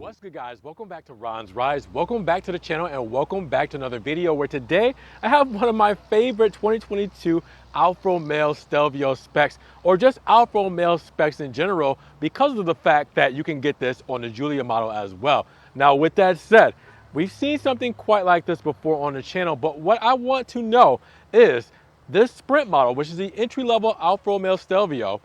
What's good, guys? Welcome back to Ron's Rise. Welcome back to the channel and welcome back to another video where today I have one of my favorite 2022 Alfa Romeo Stelvio specs, or just Alfa Romeo specs in general, because of the fact that you can get this on the Giulia model as well. Now, with that said, we've seen something quite like this before on the channel, but what I want to know is this Sprint model, which is the entry-level Alfa Romeo Stelvio,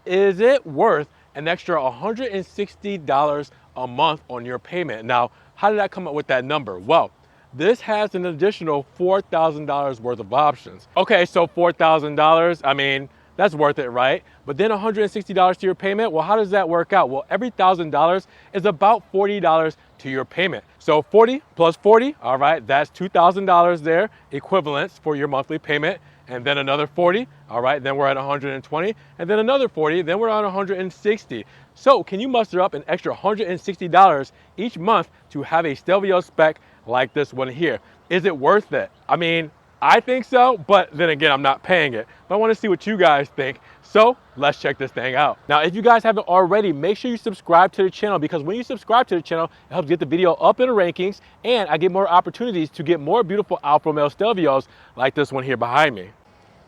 is it worth an extra $160 a month on your payment? Now, how did I come up with that number? Well, this has an additional $4,000 worth of options. Okay, so $4,000, I mean, that's worth it, right? But then $160 to your payment, well, how does that work out? Well, every $1,000 is about $40 to your payment. So 40 plus 40, all right, that's $2,000 there, equivalents for your monthly payment. And then another 40, all right, then we're at 120, and then another 40, then we're on 160. So can you muster up an extra $160 each month to have a Stelvio spec like this one here? Is it worth it? I mean, I think so, but then again, I'm not paying it. But I want to see what you guys think. So let's check this thing out. Now, if you guys haven't already, make sure you subscribe to the channel, because when you subscribe to the channel, it helps get the video up in the rankings, and I get more opportunities to get more beautiful Alfa Romeo Stelvios like this one here behind me.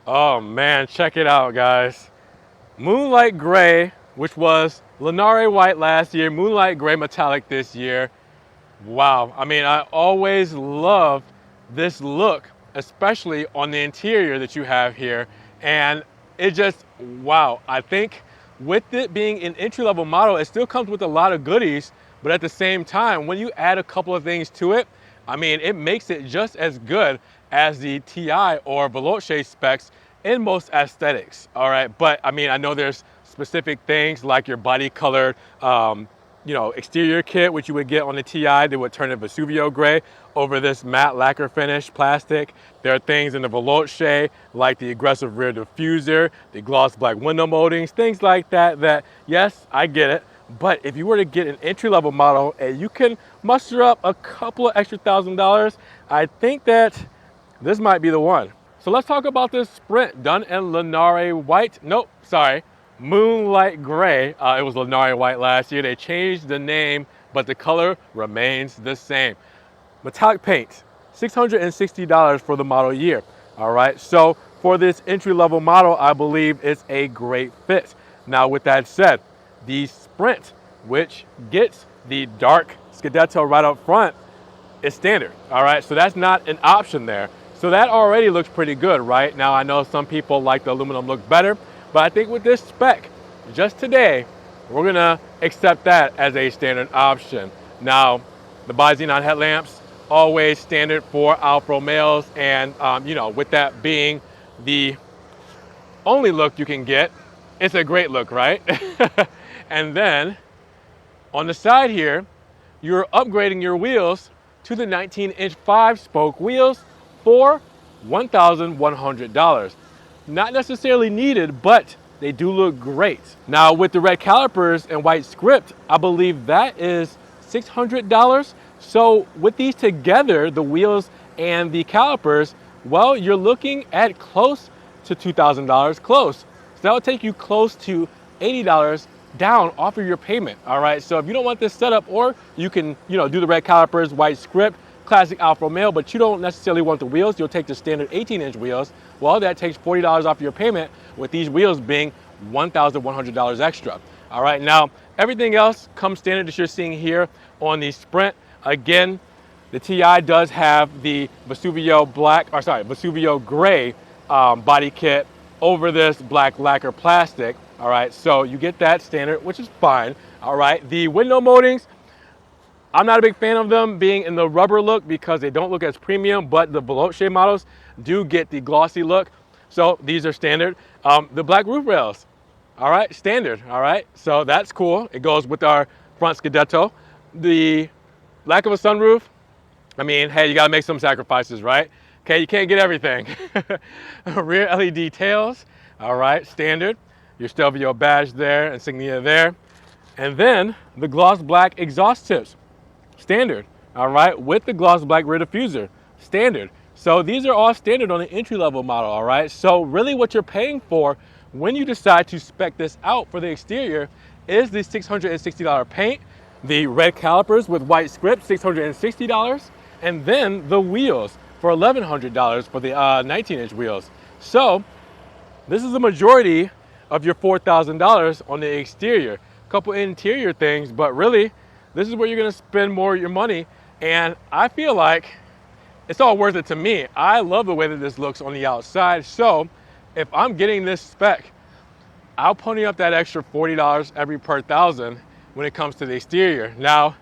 Oh man, check it out, guys. Moonlight Gray, which was Lanare White last year, Moonlight Gray Metallic this year. Wow, I mean, I always loved this look, especially on the interior that you have here. And it just, wow. I think with it being an entry-level model, it still comes with a lot of goodies, but at the same time, when you add a couple of things to it, I mean, it makes it just as good as the TI or Veloce specs in most aesthetics, all right? But I mean, I know there's specific things like your body colored, exterior kit, which you would get on the TI. They would turn it Vesuvio gray over this matte lacquer finish plastic. There are things in the Veloce like the aggressive rear diffuser, the gloss black window moldings, things like that, that yes, I get it. But if you were to get an entry-level model and you can muster up a couple of extra $1,000, I think that this might be the one. So let's talk about this Sprint done in Lanare White. Nope, sorry, Moonlight Gray. It was Lanare White last year. They changed the name, but the color remains the same. Metallic paint, $660 for the model year. All right, so for this entry-level model, I believe it's a great fit. Now, with that said, the Sprint, which gets the dark Scudetto right up front, is standard. All right, so that's not an option there. So that already looks pretty good, right? Now, I know some people like the aluminum look better, but I think with this spec, just today, we're gonna accept that as a standard option. Now, the bi-xenon headlamps, always standard for Alfa Romeos, and with that being the only look you can get, it's a great look, right? And then, on the side here, you're upgrading your wheels to the 19-inch 5-spoke wheels for $1,100. Not necessarily needed, but they do look great. Now, with the red calipers and white script, I believe that is $600. So with these together, the wheels and the calipers, well, you're looking at close to $2,000, close. So that would take you close to $80 down off of your payment, all right? So if you don't want this setup, or you can, do the red calipers, white script, classic Alfa Romeo, but you don't necessarily want the wheels, you'll take the standard 18-inch wheels, well, that takes $40 off your payment, with these wheels being $1,100 extra. All right, now, everything else comes standard that you're seeing here on the Sprint. Again, the TI does have the Vesuvio gray body kit over this black lacquer plastic. All right, so you get that standard, which is fine. All right, the window moldings, I'm not a big fan of them being in the rubber look because they don't look as premium, but the Veloce models do get the glossy look. So these are standard. The black roof rails, all right, standard, all right. So that's cool. It goes with our front Scudetto. The lack of a sunroof, I mean, hey, you gotta make some sacrifices, right? Okay, you can't get everything. Rear LED tails, all right, standard. Your Stelvio badge there, insignia there. And then the gloss black exhaust tips, standard, all right, with the gloss black rear diffuser, standard. So these are all standard on the entry-level model, all right? So really what you're paying for when you decide to spec this out for the exterior is the $660 paint, The red calipers with white script, $660. And then the wheels for $1,100 for the 19-inch wheels. So this is the majority of your $4,000 on the exterior. A couple interior things, but really, this is where you're gonna spend more of your money. And I feel like it's all worth it to me. I love the way that this looks on the outside. So if I'm getting this spec, I'll pony up that extra $40 every per thousand when it comes to the exterior. Now,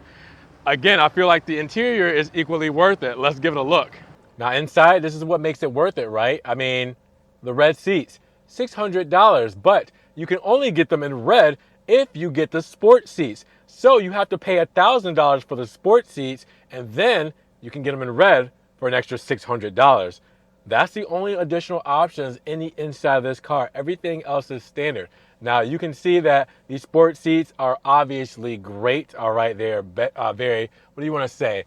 again, I feel like the interior is equally worth it. Let's give it a look. Now inside, this is what makes it worth it, right? I mean, the red seats, $600, but you can only get them in red if you get the sport seats. So you have to pay $1,000 for the sport seats, and then you can get them in red for an extra $600. That's the only additional options in the inside of this car. Everything else is standard. Now you can see that these sport seats are obviously great. All right, they are very, what do you want to say?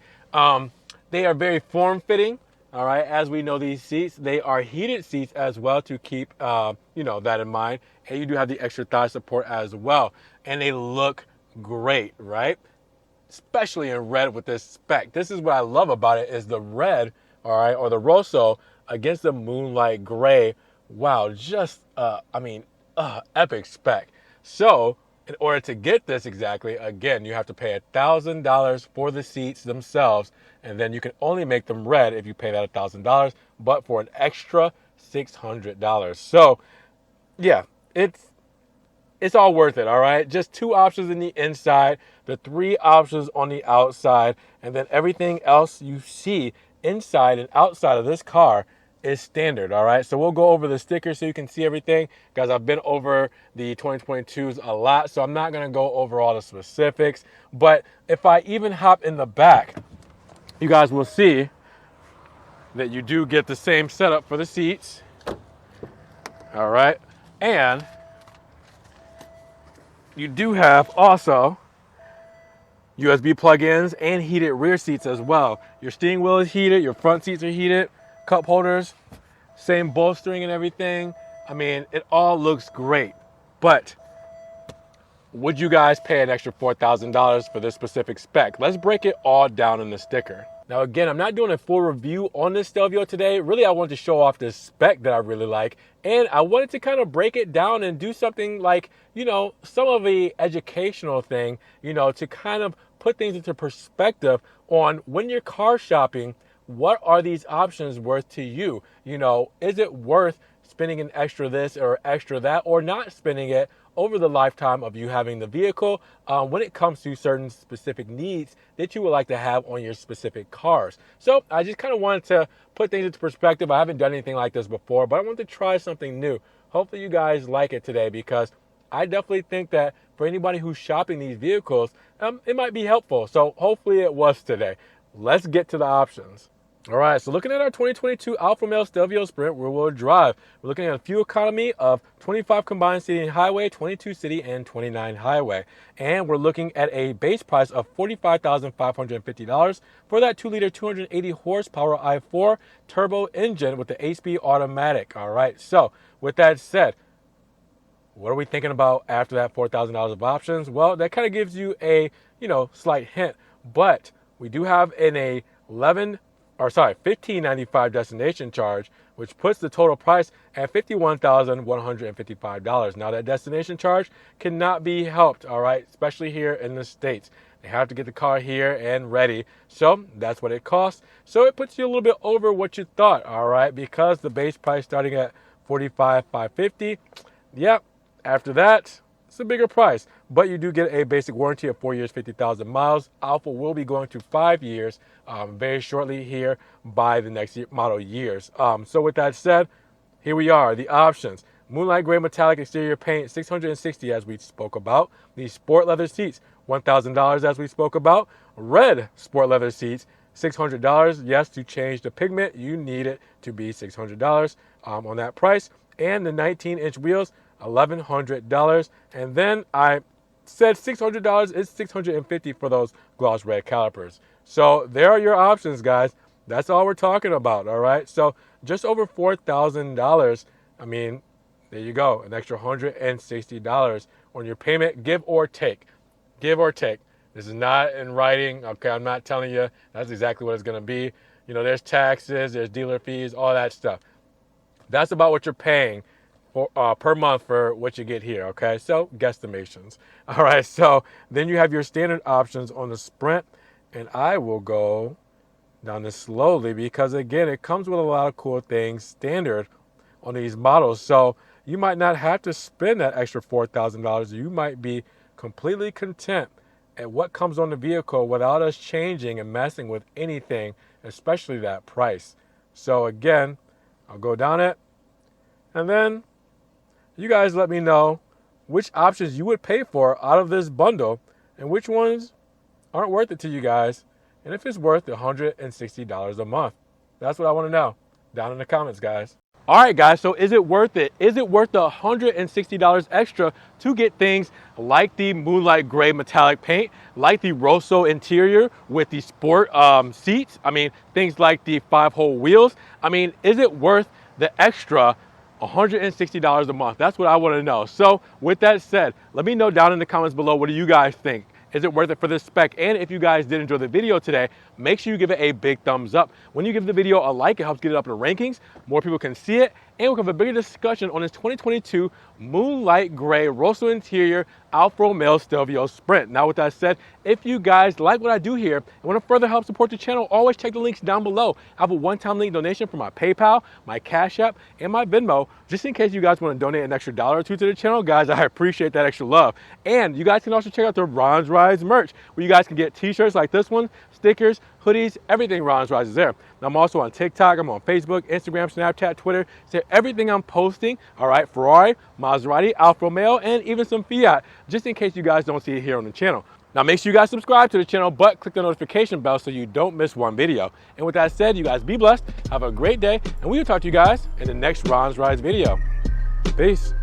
They are very form-fitting. All right, as we know, these seats, they are heated seats as well to keep, that in mind. And you do have the extra thigh support as well. And they look great, right? Especially in red with this spec. This is what I love about it is the red, all right, or the Rosso against the moonlight gray. Wow, just, epic spec. So in order to get this exactly, again, you have to pay $1,000 for the seats themselves, and then you can only make them red if you pay that $1,000, but for an extra $600. So yeah, it's all worth it, all right? Just 2 options in the inside, the 3 options on the outside, and then everything else you see inside and outside of this car is standard, all right? So we'll go over the stickers so you can see everything. Guys, I've been over the 2022s a lot, so I'm not gonna go over all the specifics, but if I even hop in the back, you guys will see that you do get the same setup for the seats, all right? And you do have also USB plug-ins and heated rear seats as well. Your steering wheel is heated, your front seats are heated, cup holders, same bolstering and everything. I mean, it all looks great. But would you guys pay an extra $4,000 for this specific spec? Let's break it all down in the sticker. Now again, I'm not doing a full review on this Stelvio today. Really, I wanted to show off this spec that I really like. And I wanted to kind of break it down and do something like, some of the educational thing, to kind of put things into perspective on when you're car shopping, what are these options worth to you? Is it worth spending an extra this or extra that, or not spending it over the lifetime of you having the vehicle when it comes to certain specific needs that you would like to have on your specific cars. So I just kind of wanted to put things into perspective. I haven't done anything like this before, but I wanted to try something new. Hopefully you guys like it today, because I definitely think that for anybody who's shopping these vehicles, it might be helpful. So hopefully it was today. Let's get to the options. All right, so looking at our 2022 Alfa Romeo Stelvio Sprint rear-wheel drive, we're looking at a fuel economy of 25 combined city and highway, 22 city, and 29 highway. And we're looking at a base price of $45,550 for that 2-liter, 280 horsepower i4 turbo engine with the 8-speed automatic. All right, so with that said, what are we thinking about after that $4,000 of options? Well, that kind of gives you a, slight hint, but we do have an $15.95 destination charge, which puts the total price at $51,155. Now that destination charge cannot be helped, all right, especially here in the States. They have to get the car here and ready. So that's what it costs. So it puts you a little bit over what you thought, all right, because the base price starting at $45,550. Yep, after that, it's a bigger price, but you do get a basic warranty of 4 years, 50,000 miles. Alfa will be going to 5 years very shortly here by the next model years. So with that said, here we are, the options. Moonlight gray metallic exterior paint, $660 as we spoke about. The sport leather seats, $1,000 as we spoke about. Red sport leather seats, $600. Yes, to change the pigment, you need it to be $600 on that price. And the 19-inch wheels, $1,100. And then I said $600. It's $650 for those gloss red calipers. So there are your options, guys. That's all we're talking about, all right? So just over $4,000. I mean, there you go, an extra $160 on your payment, give or take. Give or take. This is not in writing. Okay, I'm not telling you that's exactly what it's going to be. You know, there's taxes, there's dealer fees, all that stuff. That's about what you're paying for, per month for what you get here, okay? So, guesstimations. All right, so then you have your standard options on the Sprint, and I will go down this slowly because, again, it comes with a lot of cool things standard on these models. So you might not have to spend that extra $4,000. You might be completely content at what comes on the vehicle without us changing and messing with anything, especially that price. So again, I'll go down it, and then you guys let me know which options you would pay for out of this bundle and which ones aren't worth it to you guys, and if it's worth $160 a month. That's what I want to know down in the comments, guys. All right, guys, so is it worth it? Is it worth the $160 extra to get things like the Moonlight Gray metallic paint, like the Rosso interior with the sport seats? I mean, things like the 5-hole wheels. I mean, is it worth the extra $160 a month? That's what I want to know. So with that said, let me know down in the comments below, what do you guys think? Is it worth it for this spec? And if you guys did enjoy the video today, make sure you give it a big thumbs up. When you give the video a like, it helps get it up in the rankings. More people can see it, and we'll have a bigger discussion on this 2022 Moonlight Gray Rosso interior Alfa Romeo Stelvio Sprint. Now with that said, if you guys like what I do here and want to further help support the channel, always check the links down below. I have a one-time link donation for my PayPal, my Cash App, and my Venmo, just in case you guys want to donate an extra $1 or $2 to the channel. Guys, I appreciate that extra love. And you guys can also check out the Ron's Rise merch, where you guys can get t-shirts like this one, stickers, hoodies, everything Ron's Rise is there. Now, I'm also on TikTok, I'm on Facebook, Instagram, Snapchat, Twitter. So everything I'm posting, all right, Ferrari, Maserati, Alfa Romeo, and even some Fiat, just in case you guys don't see it here on the channel. Now, make sure you guys subscribe to the channel, but click the notification bell so you don't miss one video. And with that said, you guys be blessed, have a great day, and we will talk to you guys in the next Ron's Rise video. Peace.